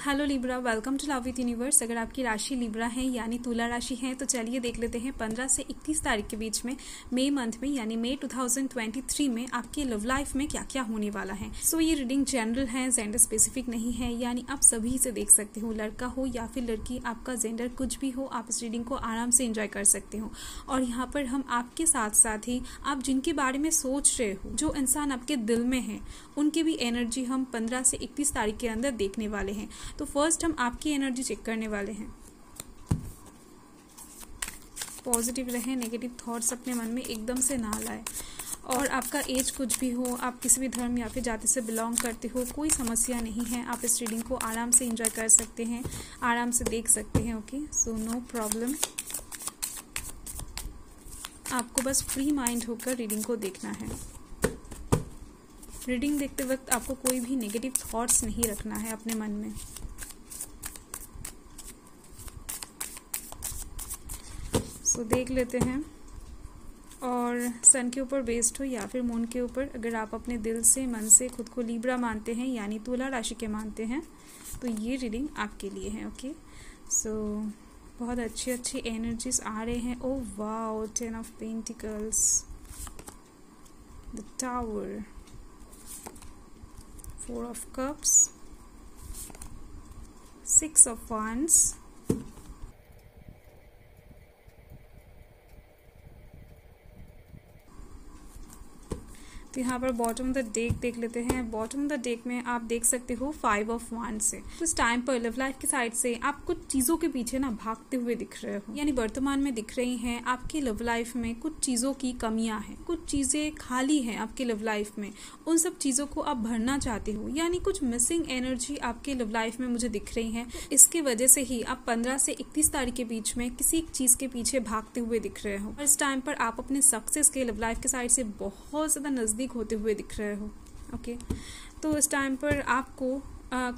Hello Libra, welcome to love with universe. अगर आपकी राशि लिब्रा है यानी तुला राशि है तो चलिए देख लेते हैं 15 से 31 तारीख के बीच में मई मंथ में यानी मई 2023 में आपकी लव लाइफ में क्या क्या होने वाला है। सो ये रीडिंग जनरल है, जेंडर स्पेसिफिक नहीं है, यानी आप सभी से देख सकते हो, लड़का हो या फिर लड़की, आपका जेंडर कुछ भी हो, आप इस रीडिंग को आराम से एंजॉय कर सकते हो। और यहाँ पर हम आपके साथ साथ ही आप जिनके बारे में सोच रहे हो, जो इंसान आपके दिल में है, उनकी भी एनर्जी हम 15 से 31 तारीख के अंदर देखने वाले हैं। तो फर्स्ट हम आपकी एनर्जी चेक करने वाले हैं। पॉजिटिव रहे, नेगेटिव थॉट्स अपने मन में एकदम से ना लाए। और आपका एज कुछ भी हो, आप किसी भी धर्म या फिर जाति से बिलोंग करते हो, कोई समस्या नहीं है। आप इस रीडिंग को आराम से एंजॉय कर सकते हैं, आराम से देख सकते हैं। Okay, so no problem. आपको बस फ्री माइंड होकर रीडिंग को देखना है। रीडिंग देखते वक्त आपको कोई भी नेगेटिव थॉट्स नहीं रखना है अपने मन में। सो देख लेते हैं। और सन के ऊपर बेस्ड हो या फिर मून के ऊपर, अगर आप अपने दिल से, मन से खुद को लिब्रा मानते हैं यानी तुला राशि के मानते हैं, तो ये रीडिंग आपके लिए है। ओके, सो बहुत अच्छी अच्छी एनर्जीज आ रहे हैं। Oh wow, 10 of pentacles, the tower, 4 of cups, 6 of wands, तो यहाँ पर बॉटम द डेक देख लेते हैं। बॉटम द डेक में आप देख सकते हो 5 ऑफ वांड से। तो इस टाइम पर लव लाइफ की साइड से आप कुछ चीज़ों के पीछे ना भागते हुए दिख रहे हो, यानी वर्तमान में दिख रही हैं। आपकी लव लाइफ में कुछ चीज़ों की कमियां हैं, कुछ चीज़ें खाली हैं आपकी लव लाइफ में, उन सब चीज़ों को आप भरना चाहते हो, यानी कुछ मिसिंग एनर्जी आपकी लव लाइफ में मुझे दिख रही है। इसकी वजह से ही आप 15 से 31 तारीख के बीच में किसी एक चीज़ के पीछे भागते हुए दिख रहे हो। और इस टाइम पर आप अपने सक्सेस के लव लाइफ की साइड से बहुत ज़्यादा नज़दीक होते हुए दिख रहे हो। ओके, तो इस टाइम पर आपको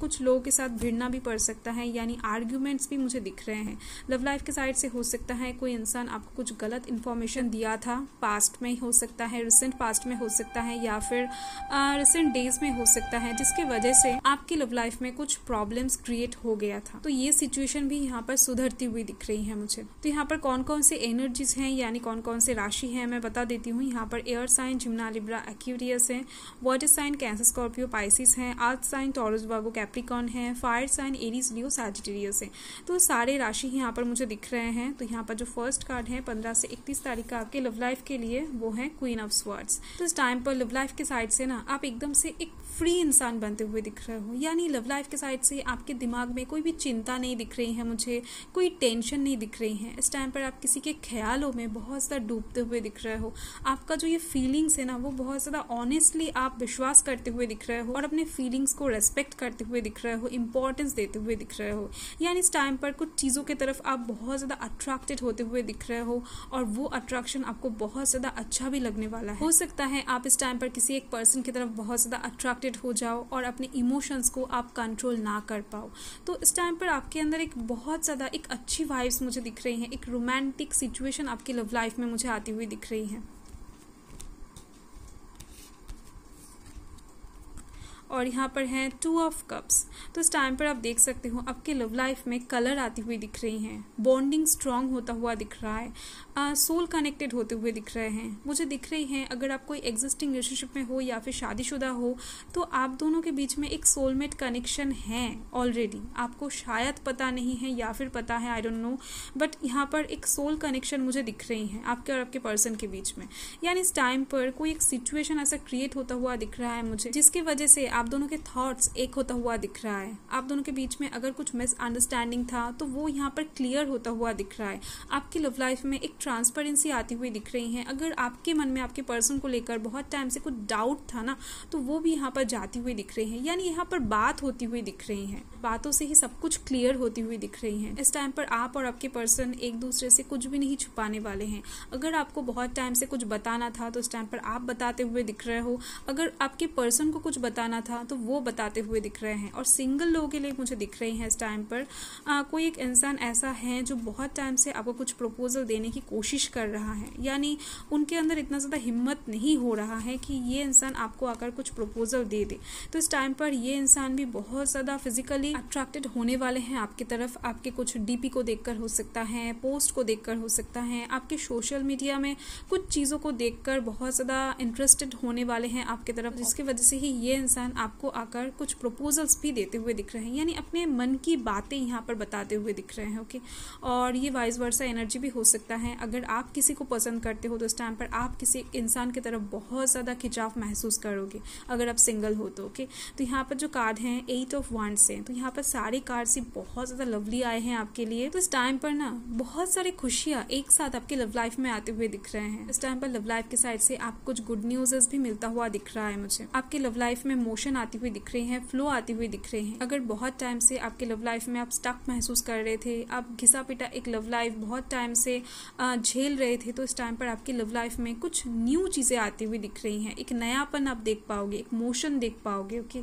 कुछ लोगों के साथ भिड़ना भी पड़ सकता है, यानी आर्ग्यूमेंट्स भी मुझे दिख रहे हैं। लव लाइफ के साइड से हो सकता है कोई इंसान आपको कुछ गलत इन्फॉर्मेशन दिया था, पास्ट में हो सकता है, रिसेंट पास्ट में हो सकता है, या फिर रिसेंट डेज में हो सकता है, जिसकी वजह से आपकी लव लाइफ में कुछ प्रॉब्लम्स क्रिएट हो गया था। तो ये सिचुएशन भी यहाँ पर सुधरती हुई दिख रही है मुझे। तो यहाँ पर कौन कौन से एनर्जीज हैं, यानी कौन कौन से राशि हैं, मैं बता देती हूँ। यहाँ पर air sign Gemini Libra Aquarius है, water sign Cancer Scorpio Pisces है, earth sign Taurus Virgo Capricorn है, fire sign Aries Leo Sagittarius है। तो सारे राशि यहाँ पर मुझे दिख रहे हैं। तो यहाँ पर जो फर्स्ट कार्ड है 15 से 31 तारीख का आपके लव लाइफ के लिए, वो है क्वीन ऑफ स्वर्ड्स। तो इस टाइम पर लव लाइफ के साइड से ना आप एकदम से एक फ्री इंसान बनते हुए दिख रहे हो, यानी लव लाइफ के साइड से आपके दिमाग में कोई भी चिंता नहीं दिख रही है मुझे, कोई टेंशन नहीं दिख रही है। इस टाइम पर आप किसी के ख्यालों में बहुत ज़्यादा डूबते हुए दिख रहे हो। आपका जो ये फीलिंग्स है ना, वो बहुत ज़्यादा ऑनेस्टली आप विश्वास करते हुए दिख रहे हो और अपने फीलिंग्स को रेस्पेक्ट करते हुए दिख रहे हो, इंपॉर्टेंस देते हुए दिख रहे हो। यानी इस टाइम पर कुछ चीज़ों की तरफ आप बहुत ज़्यादा अट्रैक्टेड होते हुए दिख रहे हो और वो अट्रैक्शन आपको बहुत ज़्यादा अच्छा भी लगने वाला है। हो सकता है आप इस टाइम पर किसी एक पर्सन की तरफ बहुत ज़्यादा अट्रैक्टेड हो जाओ और अपने इमोशंस को आप कंट्रोल ना कर पाओ। तो इस टाइम पर आपके अंदर एक बहुत ज़्यादा एक अच्छी वाइब्स मुझे दिख रही हैं, एक रोमांटिक सिचुएशन आपकी लव लाइफ में मुझे आती हुई दिख रही है। और यहाँ पर है 2 ऑफ कप्स। तो इस टाइम पर आप देख सकते हो आपके लव लाइफ में कलर आती हुई दिख रही हैं, बॉन्डिंग स्ट्रांग होता हुआ दिख रहा है, सोल कनेक्टेड होते हुए दिख रहे हैं, मुझे दिख रही हैं। अगर आप कोई एग्जिस्टिंग रिलेशनशिप में हो या फिर शादीशुदा हो, तो आप दोनों के बीच में एक सोलमेट कनेक्शन है ऑलरेडी। आपको शायद पता नहीं है या फिर पता है, आई डोंट नो, बट यहाँ पर एक सोल कनेक्शन मुझे दिख रही है आपके और आपके पर्सन के बीच में। यानी इस टाइम पर कोई एक सिचुएशन ऐसा क्रिएट होता हुआ दिख रहा है मुझे, जिसकी वजह से आप दोनों के थॉट्स एक होता हुआ दिख रहा है। आप दोनों के बीच में अगर कुछ मिसअंडरस्टैंडिंग था तो वो यहाँ पर क्लियर होता हुआ दिख रहा है। आपकी लव लाइफ में एक ट्रांसपेरेंसी आती हुई दिख रही है। अगर आपके मन में आपके पर्सन को लेकर बहुत टाइम से कुछ डाउट था ना, तो वो भी यहाँ पर जाती हुई दिख रही है। यानी यहाँ पर बात होती हुई दिख रही है, बातों से ही सब कुछ क्लियर होती हुई दिख रही है। इस टाइम पर आप और आपके पर्सन एक दूसरे से कुछ भी नहीं छुपाने वाले हैं। अगर आपको बहुत टाइम से कुछ बताना था तो इस टाइम पर आप बताते हुए दिख रहे हो। अगर आपके पर्सन को कुछ बताना था तो वो बताते हुए दिख रहे हैं। और सिंगल लोगों के लिए मुझे दिख रही हैं इस टाइम पर कोई एक इंसान ऐसा है जो बहुत टाइम से आपको कुछ प्रपोजल देने की कोशिश कर रहा है, यानी उनके अंदर इतना ज़्यादा हिम्मत नहीं हो रहा है कि ये इंसान आपको आकर कुछ प्रपोजल दे दे। तो इस टाइम पर ये इंसान भी बहुत ज़्यादा फिजिकली अट्रैक्टेड होने वाले हैं आपकी तरफ। आपके कुछ डीपी को देखकर हो सकता है, पोस्ट को देखकर हो सकता है, आपके सोशल मीडिया में कुछ चीज़ों को देखकर बहुत ज़्यादा इंटरेस्टेड होने वाले हैं आपकी तरफ, जिसकी वजह से ही ये इंसान आपको आकर कुछ प्रपोजल्स भी देते हुए दिख रहे हैं, यानी अपने मन की बातें यहाँ पर बताते हुए दिख रहे हैं। ओके, और ये वाइस वर्सा एनर्जी भी हो सकता है। अगर आप किसी को पसंद करते हो तो इस टाइम पर आप किसी इंसान की तरफ बहुत ज़्यादा खिंचाव महसूस करोगे अगर आप सिंगल हो तो। ओके, तो यहाँ पर जो कार्ड हैं 8 ऑफ वांड्स से, तो यहाँ पर सारे कार्ड्स ही बहुत ज़्यादा लवली आए हैं आपके लिए। तो इस टाइम पर ना बहुत सारी खुशियाँ एक साथ आपके लव लाइफ में आते हुए दिख रहे हैं। इस टाइम पर लव लाइफ की साइड से आप कुछ गुड न्यूज़ भी मिलता हुआ दिख रहा है मुझे। आपके लव लाइफ में मोशन आती हुई दिख रही है, फ्लो आती हुई दिख रही है। अगर बहुत टाइम से आपके लव लाइफ में आप स्टक महसूस कर रहे थे, आप घिसा पिटा एक लव लाइफ बहुत टाइम से झेल रहे थे, तो इस टाइम पर आपकी लव लाइफ में कुछ न्यू चीज़ें आती हुई दिख रही हैं। एक नयापन आप देख पाओगे, एक मोशन देख पाओगे। ओके,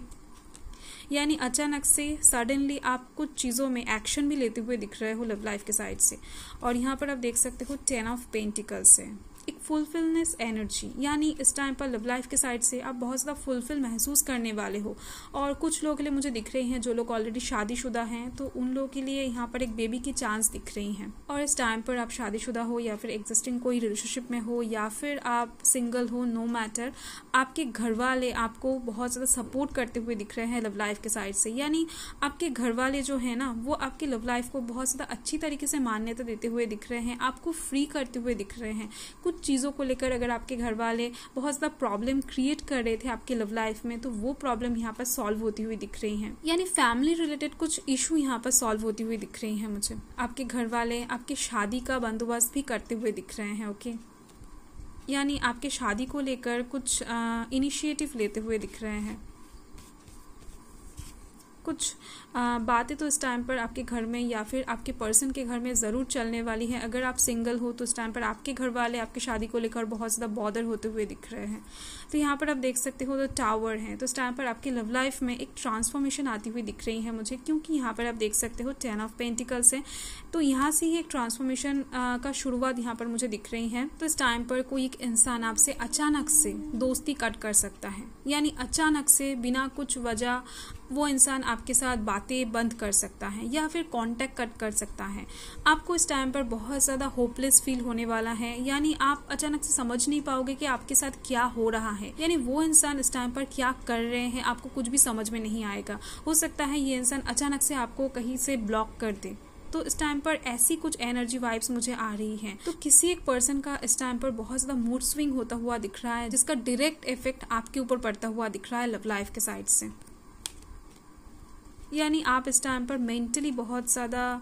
यानी अचानक से सडनली आप कुछ चीज़ों में एक्शन भी लेते हुए दिख रहे हो लव लाइफ के साइड से। और यहाँ पर आप देख सकते हो 10 ऑफ पेंटिकल्स है, एक फुलफिलनेस एनर्जी, यानी इस टाइम पर लव लाइफ के साइड से आप बहुत ज़्यादा फुलफिल महसूस करने वाले हो। और कुछ लोगों के लिए मुझे दिख रही हैं जो लोग ऑलरेडी शादीशुदा हैं, तो उन लोगों के लिए यहाँ पर एक बेबी की चांस दिख रही हैं। और इस टाइम पर आप शादीशुदा हो या फिर एग्जिस्टिंग कोई रिलेशनशिप में हो या फिर आप सिंगल हो, नो मैटर, आपके घर वाले आपको बहुत ज़्यादा सपोर्ट करते हुए दिख रहे हैं लव लाइफ के साइड से। यानी आपके घर वाले जो है ना वो आपकी लव लाइफ को बहुत ज़्यादा अच्छी तरीके से मान्यता देते हुए दिख रहे हैं, आपको फ्री करते हुए दिख रहे हैं। कुछ चीज़ों को लेकर अगर आपके घर वाले बहुत ज़्यादा प्रॉब्लम क्रिएट कर रहे थे आपकी लव लाइफ में, तो वो प्रॉब्लम यहाँ पर सॉल्व होती हुई दिख रही हैं। यानी फैमिली रिलेटेड कुछ इशू यहाँ पर सॉल्व होती हुई दिख रही हैं मुझे। आपके घर वाले आपकी शादी का बंदोबस्त भी करते हुए दिख रहे हैं। ओके, यानी आपके शादी को लेकर कुछ इनिशिएटिव लेते हुए दिख रहे हैं। कुछ बातें तो इस टाइम पर आपके घर में या फिर आपके पर्सन के घर में ज़रूर चलने वाली हैं। अगर आप सिंगल हो तो इस टाइम पर आपके घर वाले आपकी शादी को लेकर बहुत ज़्यादा बॉदर होते हुए दिख रहे हैं। तो यहाँ पर आप देख सकते हो तो टावर है, तो इस टाइम पर आपकी लव लाइफ में एक ट्रांसफॉर्मेशन आती हुई दिख रही है मुझे, क्योंकि यहाँ पर आप देख सकते हो 10 ऑफ पेंटिकल्स है, तो यहाँ से ही एक ट्रांसफॉर्मेशन का शुरुआत यहाँ पर मुझे दिख रही है। तो इस टाइम पर कोई एक इंसान आपसे अचानक से दोस्ती कट कर सकता है, यानी अचानक से बिना कुछ वजह वो इंसान आपके साथ बातें बंद कर सकता है या फिर कांटेक्ट कट कर सकता है। आपको इस टाइम पर बहुत ज़्यादा होपलेस फील होने वाला है, यानी आप अचानक से समझ नहीं पाओगे कि आपके साथ क्या हो रहा है, यानी वो इंसान इस टाइम पर क्या कर रहे हैं आपको कुछ भी समझ में नहीं आएगा। हो सकता है ये इंसान अचानक से आपको कहीं से ब्लॉक कर दे। तो इस टाइम पर ऐसी कुछ एनर्जी वाइब्स मुझे आ रही हैं। तो किसी एक पर्सन का इस टाइम पर बहुत ज़्यादा मूड स्विंग होता हुआ दिख रहा है, जिसका डायरेक्ट इफेक्ट आपके ऊपर पड़ता हुआ दिख रहा है लव लाइफ के साइड से। यानी आप इस टाइम पर मेंटली बहुत ज़्यादा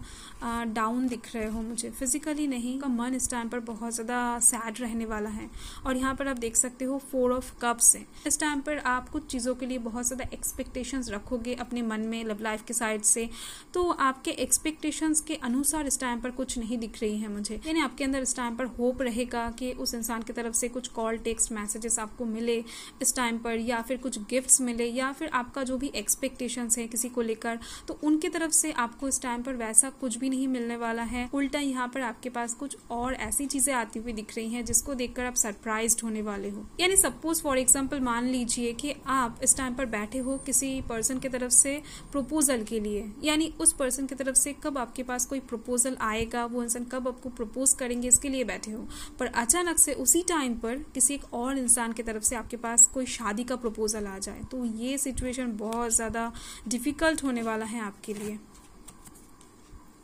डाउन दिख रहे हो मुझे, फिजिकली नहीं, का मन इस टाइम पर बहुत ज़्यादा सैड रहने वाला है। और यहाँ पर आप देख सकते हो 4 ऑफ कप्स है। इस टाइम पर आप कुछ चीज़ों के लिए बहुत ज़्यादा एक्सपेक्टेशंस रखोगे अपने मन में लव लाइफ के साइड से, तो आपके एक्सपेक्टेशंस के अनुसार इस टाइम पर कुछ नहीं दिख रही है मुझे। यानी आपके अंदर इस टाइम पर होप रहेगा कि उस इंसान की तरफ से कुछ कॉल, टेक्स्ट मैसेजेस आपको मिले इस टाइम पर, या फिर कुछ गिफ्ट्स मिले, या फिर आपका जो भी एक्सपेक्टेशंस है किसी को लेकर, तो उनके तरफ से आपको इस टाइम पर वैसा कुछ भी नहीं मिलने वाला है। उल्टा यहाँ पर आपके पास कुछ और ऐसी चीजें आती हुई दिख रही हैं जिसको देखकर आप सरप्राइज्ड होने वाले हो। यानी सपोज फॉर एग्जांपल मान लीजिए कि आप इस टाइम पर बैठे हो किसी पर्सन की तरफ से प्रपोजल के लिए, यानी उस पर्सन की तरफ से कब आपके पास कोई प्रपोजल आएगा, वो इंसान कब आपको प्रपोज करेंगे, इसके लिए बैठे हो। पर अचानक से उसी टाइम पर किसी एक और इंसान की तरफ से आपके पास कोई शादी का प्रपोजल आ जाए, तो ये सिचुएशन बहुत ज़्यादा डिफिकल्ट होने वाला है आपके लिए।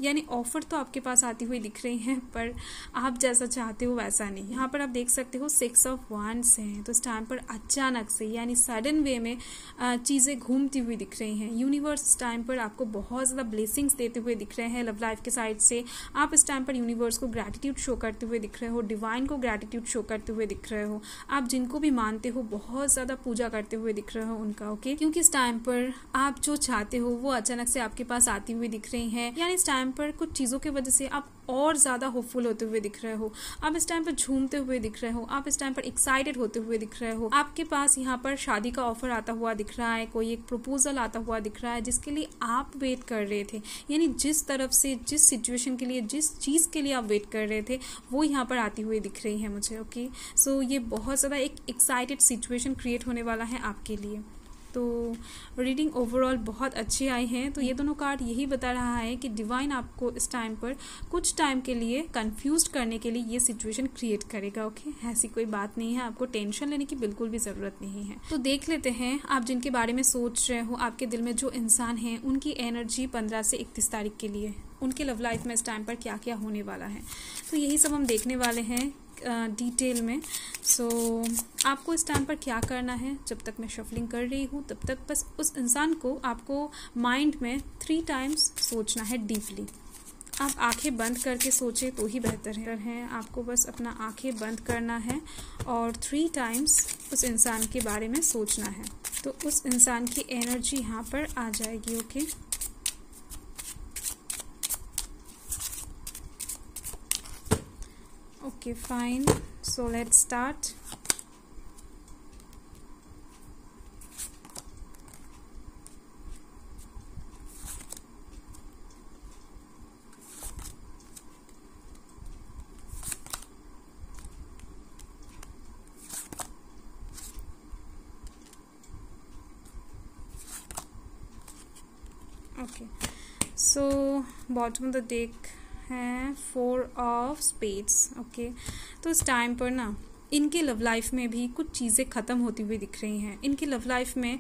यानी ऑफर तो आपके पास आती हुई दिख रही हैं, पर आप जैसा चाहते हो वैसा नहीं। यहाँ पर आप देख सकते हो 6 ऑफ वांड्स हैं, तो इस टाइम पर अचानक से यानी सडन वे में चीज़ें घूमती हुई दिख रही हैं। यूनिवर्स इस टाइम पर आपको बहुत ज़्यादा ब्लेसिंग्स देते हुए दिख रहे हैं लव लाइफ के साइड से। आप इस टाइम पर यूनिवर्स को ग्रैटिट्यूड शो करते हुए दिख रहे हो, डिवाइन को ग्रैटिट्यूड शो करते हुए दिख रहे हो। आप जिनको भी मानते हो बहुत ज़्यादा पूजा करते हुए दिख रहे हो उनका। ओके, क्योंकि इस टाइम पर आप जो चाहते हो वो अचानक से आपके पास आती हुई दिख रही हैं। यानी इस टाइम टाइम पर कुछ चीज़ों की वजह से आप और ज़्यादा होपफुल होते हुए दिख रहे हो, आप इस टाइम पर झूमते हुए दिख रहे हो, आप इस टाइम पर एक्साइटेड होते हुए दिख रहे हो, आपके पास यहाँ पर शादी का ऑफर आता हुआ दिख रहा है, कोई एक प्रपोजल आता हुआ दिख रहा है जिसके लिए आप वेट कर रहे थे। यानी जिस तरफ से, जिस सिचुएशन के लिए, जिस चीज़ के लिए आप वेट कर रहे थे वो यहाँ पर आती हुई दिख रही है मुझे। ओके, सो ये बहुत ज़्यादा एक एक्साइटेड सिचुएशन क्रिएट होने वाला है आपके लिए। तो रीडिंग ओवरऑल बहुत अच्छी आई है। तो ये दोनों कार्ड यही बता रहा है कि डिवाइन आपको इस टाइम पर कुछ टाइम के लिए कंफ्यूज करने के लिए ये सिचुएशन क्रिएट करेगा। ओके, ऐसी कोई बात नहीं है, आपको टेंशन लेने की बिल्कुल भी ज़रूरत नहीं है। तो देख लेते हैं आप जिनके बारे में सोच रहे हो, आपके दिल में जो इंसान है उनकी एनर्जी 15 से 31 तारीख के लिए, उनके लव लाइफ में इस टाइम पर क्या क्या होने वाला है। तो यही सब हम देखने वाले हैं डिटेल में। सो आपको इस टाइम पर क्या करना है, जब तक मैं शफलिंग कर रही हूँ तब तक बस उस इंसान को आपको माइंड में 3 टाइम्स सोचना है डीपली। आप आंखें बंद करके सोचें तो ही बेहतर है। आपको बस अपना आंखें बंद करना है और 3 टाइम्स उस इंसान के बारे में सोचना है, तो उस इंसान की एनर्जी यहाँ पर आ जाएगी। Okay, Okay, fine. So let's start. Okay. So bottom of the deck है 4 ऑफ स्पेड्स। ओके, तो इस टाइम पर ना इनके लव लाइफ में भी कुछ चीज़ें ख़त्म होती हुई दिख रही हैं। इनके लव लाइफ में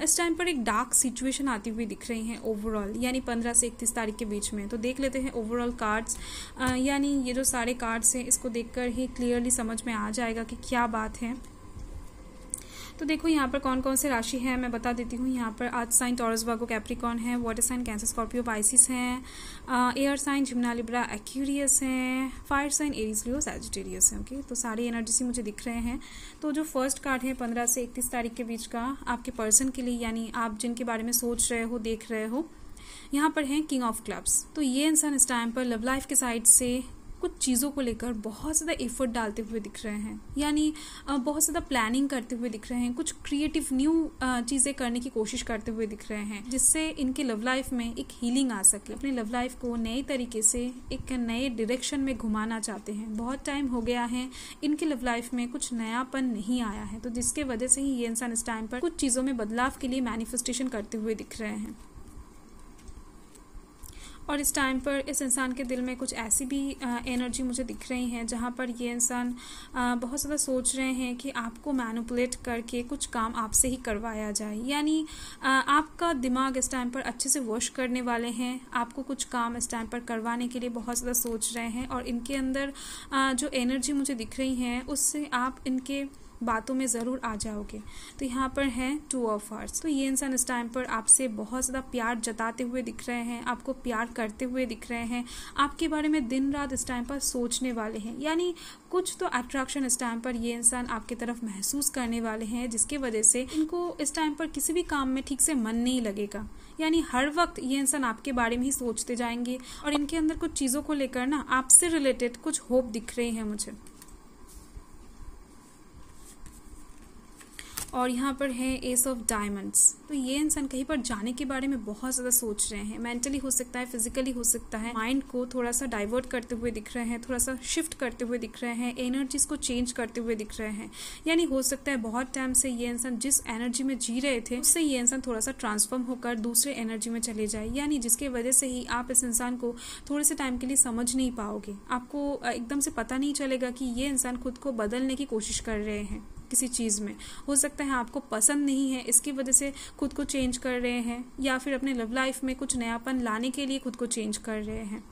इस टाइम पर एक डार्क सिचुएशन आती हुई दिख रही हैं ओवरऑल, यानी 15 से 31 तारीख के बीच में। तो देख लेते हैं ओवरऑल कार्ड्स, यानी ये जो सारे कार्ड्स हैं इसको देखकर ही क्लियरली समझ में आ जाएगा कि क्या बात है। तो देखो यहाँ पर कौन कौन से राशि है मैं बता देती हूँ। यहाँ पर earth sign Taurus Virgo Capricorn है, water sign Cancer Scorpio Pisces हैं, air sign Gemini Libra Aquarius हैं, fire sign Aries Leo Sagittarius है। ओके, तो सारी एनर्जी से मुझे दिख रहे हैं। तो जो फर्स्ट कार्ड है 15 से 31 तारीख के बीच का आपके पर्सन के लिए, यानी आप जिनके बारे में सोच रहे हो, देख रहे हो, यहाँ पर है किंग ऑफ क्लब्स। तो ये इंसान इस टाइम पर लव लाइफ के साइड से कुछ चीज़ों को लेकर बहुत ज़्यादा एफर्ट डालते हुए दिख रहे हैं, यानी बहुत ज़्यादा प्लानिंग करते हुए दिख रहे हैं, कुछ क्रिएटिव न्यू चीज़ें करने की कोशिश करते हुए दिख रहे हैं, जिससे इनके लव लाइफ में एक हीलिंग आ सके। अपने लव लाइफ को नए तरीके से एक नए डायरेक्शन में घुमाना चाहते हैं। बहुत टाइम हो गया है इनके लव लाइफ में कुछ नयापन नहीं आया है, तो जिसके वजह से ही ये इंसान इस टाइम पर कुछ चीज़ों में बदलाव के लिए मैनिफेस्टेशन करते हुए दिख रहे हैं। और इस टाइम पर इस इंसान के दिल में कुछ ऐसी भी एनर्जी मुझे दिख रही है जहाँ पर ये इंसान बहुत ज़्यादा सोच रहे हैं कि आपको मैनिपुलेट करके कुछ काम आपसे ही करवाया जाए, यानी आपका दिमाग इस टाइम पर अच्छे से वॉश करने वाले हैं, आपको कुछ काम इस टाइम पर करवाने के लिए बहुत ज़्यादा सोच रहे हैं। और इनके अंदर जो एनर्जी मुझे दिख रही है उससे आप इनके बातों में ज़रूर आ जाओगे। तो यहाँ पर है 2 ऑफ हार्ट्स। तो ये इंसान इस टाइम पर आपसे बहुत ज़्यादा प्यार जताते हुए दिख रहे हैं, आपको प्यार करते हुए दिख रहे हैं, आपके बारे में दिन रात इस टाइम पर सोचने वाले हैं, यानी कुछ तो अट्रैक्शन इस टाइम पर ये इंसान आपकी तरफ महसूस करने वाले हैं, जिसकी वजह से इनको इस टाइम पर किसी भी काम में ठीक से मन नहीं लगेगा, यानी हर वक्त ये इंसान आपके बारे में ही सोचते जाएंगे। और इनके अंदर कुछ चीज़ों को लेकर ना आपसे रिलेटेड कुछ होप दिख रही है मुझे। और यहाँ पर है एस ऑफ डायमंड्स। तो ये इंसान कहीं पर जाने के बारे में बहुत ज़्यादा सोच रहे हैं, मेंटली हो सकता है, फिजिकली हो सकता है, माइंड को थोड़ा सा डाइवर्ट करते हुए दिख रहे हैं, थोड़ा सा शिफ्ट करते हुए दिख रहे हैं, एनर्जीज को चेंज करते हुए दिख रहे हैं। यानी हो सकता है बहुत टाइम से ये इंसान जिस एनर्जी में जी रहे थे उससे ये इंसान थोड़ा सा ट्रांसफॉर्म होकर दूसरे एनर्जी में चले जाए, यानी जिसके वजह से ही आप इस इंसान को थोड़े से टाइम के लिए समझ नहीं पाओगे। आपको एकदम से पता नहीं चलेगा कि ये इंसान खुद को बदलने की कोशिश कर रहे हैं किसी चीज़ में। हो सकता है आपको पसंद नहीं है, इसकी वजह से खुद को चेंज कर रहे हैं, या फिर अपने लव लाइफ में कुछ नयापन लाने के लिए खुद को चेंज कर रहे हैं।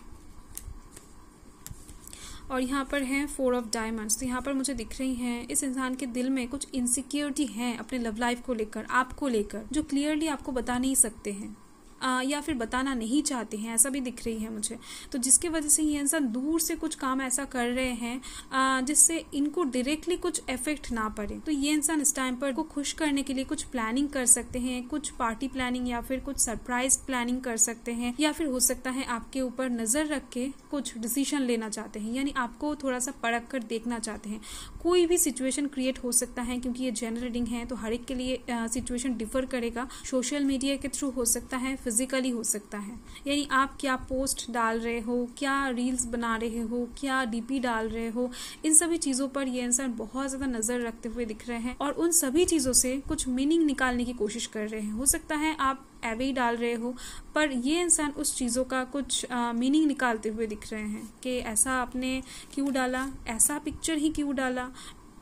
और यहाँ पर है 4 ऑफ डायमंड्स। तो यहाँ पर मुझे दिख रही हैं इस इंसान के दिल में कुछ इनसिक्योरिटी है अपने लव लाइफ को लेकर, आपको लेकर, जो क्लियरली आपको बता नहीं सकते हैं। या फिर बताना नहीं चाहते हैं, ऐसा भी दिख रही है मुझे। तो जिसकी वजह से ये इंसान दूर से कुछ काम ऐसा कर रहे हैं जिससे इनको डायरेक्टली कुछ इफेक्ट ना पड़े। तो ये इंसान इस टाइम पर को खुश करने के लिए कुछ प्लानिंग कर सकते हैं, कुछ पार्टी प्लानिंग या फिर कुछ सरप्राइज प्लानिंग कर सकते हैं, या फिर हो सकता है आपके ऊपर नजर रख के कुछ डिसीजन लेना चाहते हैं, यानी आपको थोड़ा सा परख कर देखना चाहते हैं। कोई भी सिचुएशन क्रिएट हो सकता है, क्योंकि ये जनरल रीडिंग है तो हर एक के लिए सिचुएशन डिफर करेगा। सोशल मीडिया के थ्रू हो सकता है, फिजिकली हो सकता है, यानी आप क्या पोस्ट डाल रहे हो, क्या रील्स बना रहे हो, क्या डीपी डाल रहे हो, इन सभी चीजों पर ये इंसान बहुत ज्यादा नजर रखते हुए दिख रहे हैं और उन सभी चीजों से कुछ मीनिंग निकालने की कोशिश कर रहे हैं। हो सकता है आप ऐवे ही डाल रहे हो, पर ये इंसान उस चीज़ों का कुछ मीनिंग निकालते हुए दिख रहे हैं कि ऐसा आपने क्यों डाला, ऐसा पिक्चर ही क्यों डाला,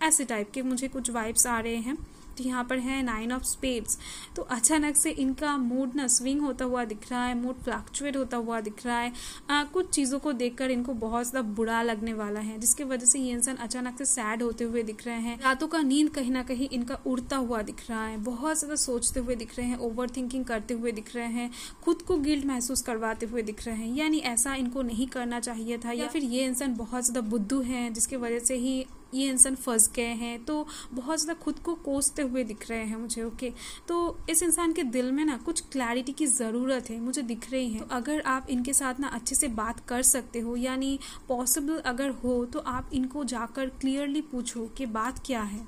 ऐसे टाइप के मुझे कुछ वाइब्स आ रहे हैं। तो यहाँ पर है 9 ऑफ स्पेड्स। तो अचानक से इनका मूड ना स्विंग होता हुआ दिख रहा है, मूड फ्लक्चुएट होता हुआ दिख रहा है। कुछ चीज़ों को देखकर इनको बहुत ज़्यादा बुरा लगने वाला है, जिसकी वजह से ये इंसान अचानक से सैड होते हुए दिख रहे हैं। रातों का नींद कहीं ना कहीं इनका उड़ता हुआ दिख रहा है, बहुत ज़्यादा सोचते हुए दिख रहे हैं, ओवर थिंकिंग करते हुए दिख रहे हैं, खुद को गिल्ट महसूस करवाते हुए दिख रहे हैं, यानी ऐसा इनको नहीं करना चाहिए था, या फिर ये इंसान बहुत ज़्यादा बुद्धू है जिसकी वजह से ही ये इंसान फंस गए हैं। तो बहुत ज़्यादा खुद को कोसते हुए दिख रहे हैं मुझे। ओके, तो इस इंसान के दिल में ना कुछ क्लैरिटी की ज़रूरत है, मुझे दिख रही है। तो अगर आप इनके साथ ना अच्छे से बात कर सकते हो, यानी पॉसिबल अगर हो, तो आप इनको जाकर क्लियरली पूछो कि बात क्या है।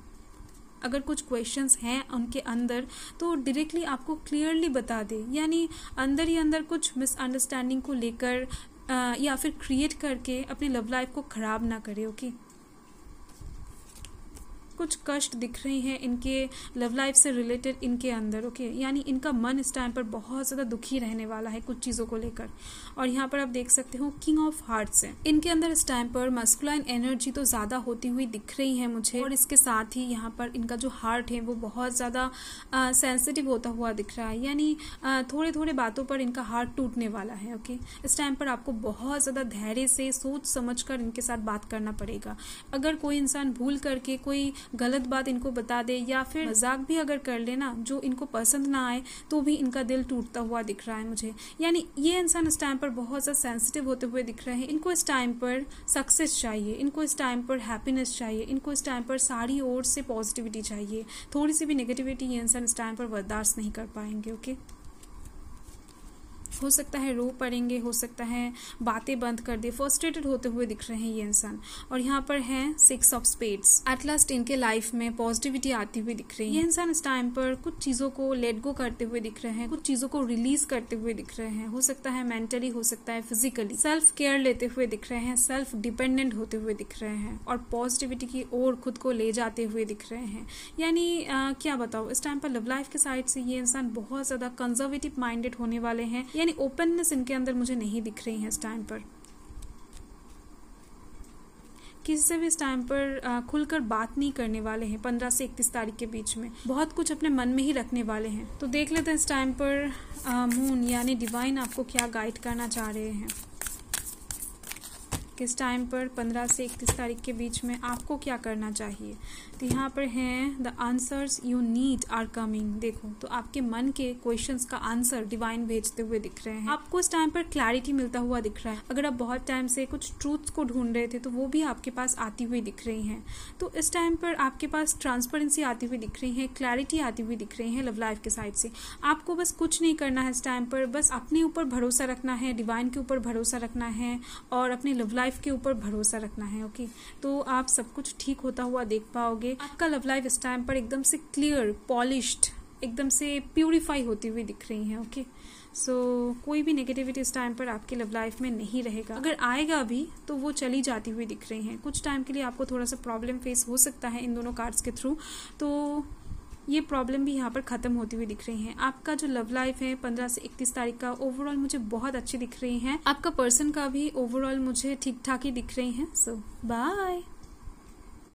अगर कुछ क्वेश्चंस हैं उनके अंदर तो डायरेक्टली आपको क्लियरली बता दे, यानी अंदर ही अंदर कुछ मिसअंडरस्टैंडिंग को लेकर या फिर क्रिएट करके अपने लव लाइफ को ख़राब ना करे। ओके, कुछ कष्ट दिख रही हैं इनके लव लाइफ से रिलेटेड इनके अंदर। ओके, यानी इनका मन इस टाइम पर बहुत ज़्यादा दुखी रहने वाला है कुछ चीज़ों को लेकर। और यहाँ पर आप देख सकते हो किंग ऑफ हार्ट्स है इनके अंदर इस टाइम पर। मस्कुलाइन एनर्जी तो ज़्यादा होती हुई दिख रही है मुझे, और इसके साथ ही यहाँ पर इनका जो हार्ट है वो बहुत ज़्यादा सेंसिटिव होता हुआ दिख रहा है, यानी थोड़े थोड़े बातों पर इनका हार्ट टूटने वाला है। ओके, इस टाइम पर आपको बहुत ज़्यादा धैर्य से सोच समझ कर इनके साथ बात करना पड़ेगा। अगर कोई इंसान भूल करके कोई गलत बात इनको बता दे या फिर मजाक भी अगर कर लेना जो इनको पसंद ना आए, तो भी इनका दिल टूटता हुआ दिख रहा है मुझे। यानी ये इंसान इस टाइम पर बहुत ज़्यादा सेंसिटिव होते हुए दिख रहे हैं। इनको इस टाइम पर सक्सेस चाहिए, इनको इस टाइम पर हैप्पीनेस चाहिए, इनको इस टाइम पर सारी ओर से पॉजिटिविटी चाहिए। थोड़ी सी भी नेगेटिविटी ये इंसान इस टाइम पर बर्दाश्त नहीं कर पाएंगे। ओके, हो सकता है रो पड़ेंगे, हो सकता है बातें बंद कर दे, फ्रस्ट्रेटेड होते हुए दिख रहे हैं ये इंसान। और यहाँ पर है 6 ऑफ स्पेड्स। एट लास्ट इनके लाइफ में पॉजिटिविटी आती हुई दिख रही है। ये इंसान इस टाइम पर कुछ चीज़ों को लेट गो करते हुए दिख रहे हैं, कुछ चीज़ों को रिलीज करते हुए दिख रहे हैं। हो सकता है मेंटली, हो सकता है फिजिकली सेल्फ केयर लेते हुए दिख रहे हैं, सेल्फ डिपेंडेंट होते हुए दिख रहे हैं और पॉजिटिविटी की ओर खुद को ले जाते हुए दिख रहे हैं। यानी क्या बताओ, इस टाइम पर लव लाइफ के साइड से ये इंसान बहुत ज़्यादा कंजर्वेटिव माइंडेड होने वाले हैं, यानी ओपननेस इनके अंदर मुझे नहीं दिख रही है इस टाइम पर। किसी से भी इस टाइम पर खुलकर बात नहीं करने वाले हैं 15 से 31 तारीख के बीच में, बहुत कुछ अपने मन में ही रखने वाले हैं। तो देख लेते हैं इस टाइम पर मून यानी डिवाइन आपको क्या गाइड करना चाह रहे हैं। किस टाइम पर 15 से 31 तारीख के बीच में आपको क्या करना चाहिए। तो यहाँ पर हैं the answers you need are coming. देखो, तो आपके मन के क्वेश्चंस का आंसर डिवाइन भेजते हुए दिख रहे हैं। आपको इस टाइम पर क्लैरिटी मिलता हुआ दिख रहा है। अगर आप बहुत टाइम से कुछ ट्रूथ्स को ढूंढ रहे थे तो वो भी आपके पास आती हुई दिख रही हैं। तो इस टाइम पर आपके पास ट्रांसपेरेंसी आती हुई दिख रही है, क्लैरिटी आती हुई दिख रही है लव लाइफ के साइड से। आपको बस कुछ नहीं करना है इस टाइम पर, बस अपने ऊपर भरोसा रखना है, डिवाइन के ऊपर भरोसा रखना है और अपने लव लाइफ के ऊपर भरोसा रखना है। ओके, तो आप सब कुछ ठीक होता हुआ देख पाओगे। आपका लव लाइफ इस टाइम पर एकदम से क्लियर, पॉलिश्ड, एकदम से प्यूरिफाई होती हुई दिख रही है। ओके, सो कोई भी नेगेटिविटी इस टाइम पर आपके लव लाइफ में नहीं रहेगा। अगर आएगा भी तो वो चली जाती हुई दिख रही हैं। कुछ टाइम के लिए आपको थोड़ा सा प्रॉब्लम फेस हो सकता है इन दोनों कार्ड्स के थ्रू, तो ये प्रॉब्लम भी यहाँ पर ख़त्म होती हुई दिख रही है। आपका जो लव लाइफ है 15 से 31 तारीख का ओवरऑल मुझे बहुत अच्छी दिख रही है। आपका पर्सन का भी ओवरऑल मुझे ठीक ठाक ही दिख रही है। सो बाय।